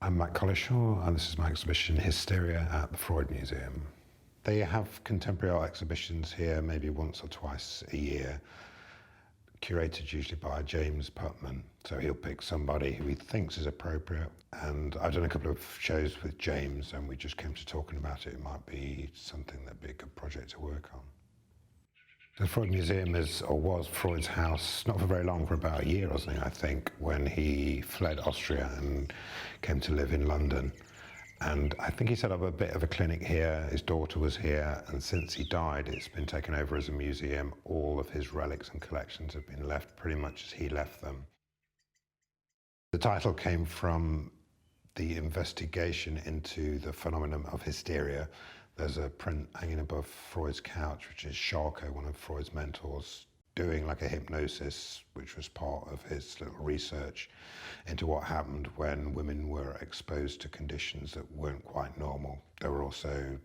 I'm Mat Collishaw, and this is my exhibition Hysteria at the Freud Museum. They have contemporary art exhibitions here maybe once or twice a year, curated usually by James Putman. So he'll pick somebody who he thinks is appropriate. And I've done a couple of shows with James, and we just came to talking about it. It might be something that'd be a good project to work on. The Freud Museum is, or was, Freud's house, not for very long, for about a year or something, I think, when he fled Austria and came to live in London. And I think he set up a bit of a clinic here. His daughter was here, and since he died, it's been taken over as a museum. All of his relics and collections have been left pretty much as he left them. The title came from the investigation into the phenomenon of hysteria. There's a print hanging above Freud's couch, which is Charcot, one of Freud's mentors, doing like a hypnosis, which was part of his little research into what happened when women were exposed to conditions that weren't quite normal. There were also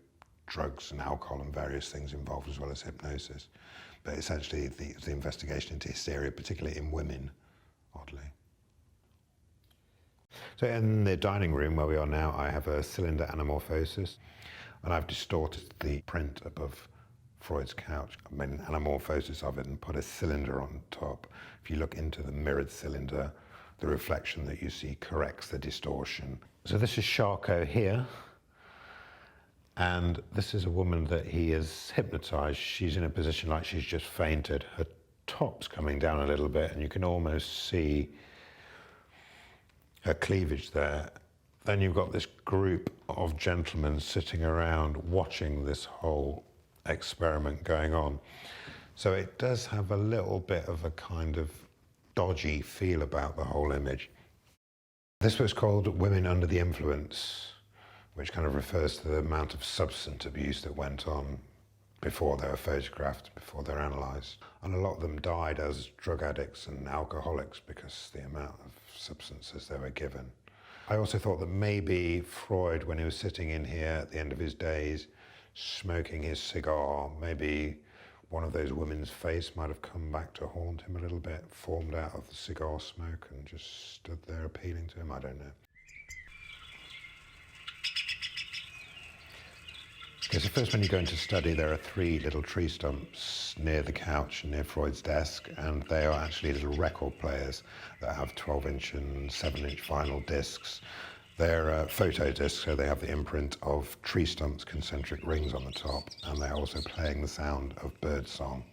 drugs and alcohol and various things involved, as well as hypnosis. But essentially, the investigation into hysteria, particularly in women, oddly. So in the dining room where we are now, I have a cylinder anamorphosis, and I've distorted the print above Freud's couch. I made an anamorphosis of it and put a cylinder on top. If you look into the mirrored cylinder, the reflection that you see corrects the distortion. So this is Charcot here, and this is a woman that he has hypnotized. She's in a position like she's just fainted. Her top's coming down a little bit, and you can almost see her cleavage there. Then you've got this group of gentlemen sitting around watching this whole experiment going on. So it does have a little bit of a kind of dodgy feel about the whole image. This was called Women Under the Influence, which kind of refers to the amount of substance abuse that went on before they were photographed, before they were analysed. And a lot of them died as drug addicts and alcoholics because the amount of substances they were given. I also thought that maybe Freud, when he was sitting in here at the end of his days, smoking his cigar, maybe one of those women's face might have come back to haunt him a little bit, formed out of the cigar smoke and just stood there appealing to him. I don't know. Okay, so first when you go into study, there are 3 little tree stumps near the couch and near Freud's desk, and they are actually little record players that have 12-inch and 7-inch vinyl discs. They're photo discs, so they have the imprint of tree stumps, concentric rings on the top, and they're also playing the sound of bird song.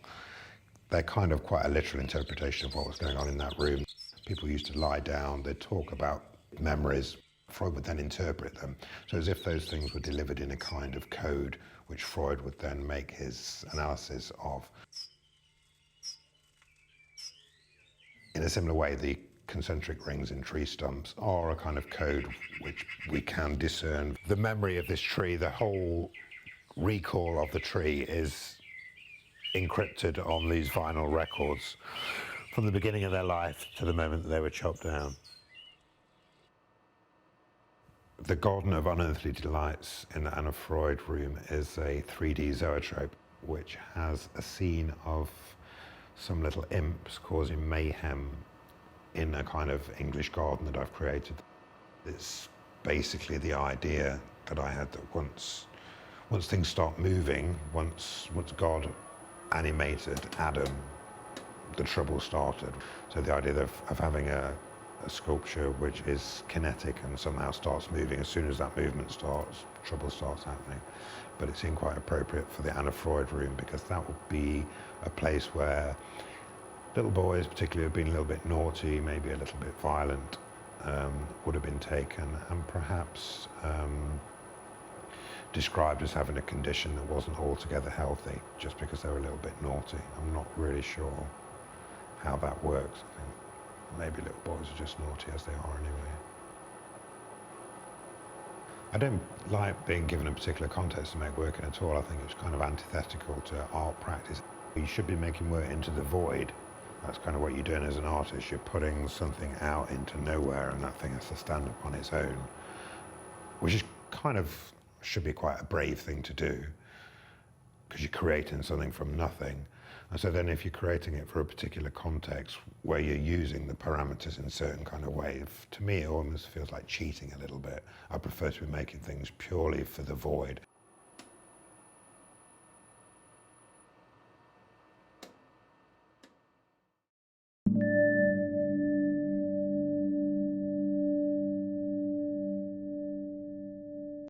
They're kind of quite a literal interpretation of what was going on in that room. People used to lie down, they'd talk about memories. Freud would then interpret them, so as if those things were delivered in a kind of code, which Freud would then make his analysis of. In a similar way, the concentric rings in tree stumps are a kind of code which we can discern. The memory of this tree, the whole recall of the tree is encrypted on these vinyl records from the beginning of their life to the moment that they were chopped down. The Garden of Unearthly Delights in the Anna Freud room is a 3D zoetrope which has a scene of some little imps causing mayhem in a kind of English garden that I've created. It's basically the idea that I had that once things start moving, once God animated Adam, the trouble started. So the idea of having a sculpture which is kinetic and somehow starts moving, as soon as that movement starts, trouble starts happening. But it seemed quite appropriate for the Anna Freud room because that would be a place where little boys, particularly who've been a little bit naughty, maybe a little bit violent, would have been taken and perhaps described as having a condition that wasn't altogether healthy just because they were a little bit naughty. I'm not really sure how that works. I think maybe little boys are just naughty as they are anyway. I don't like being given a particular context to make work in at all. I think it's kind of antithetical to art practice. You should be making work into the void. That's kind of what you're doing as an artist. You're putting something out into nowhere and that thing has to stand up on its own, which is kind of, should be quite a brave thing to do because you're creating something from nothing. And so then if you're creating it for a particular context where you're using the parameters in a certain kind of way, to me it almost feels like cheating a little bit. I prefer to be making things purely for the void.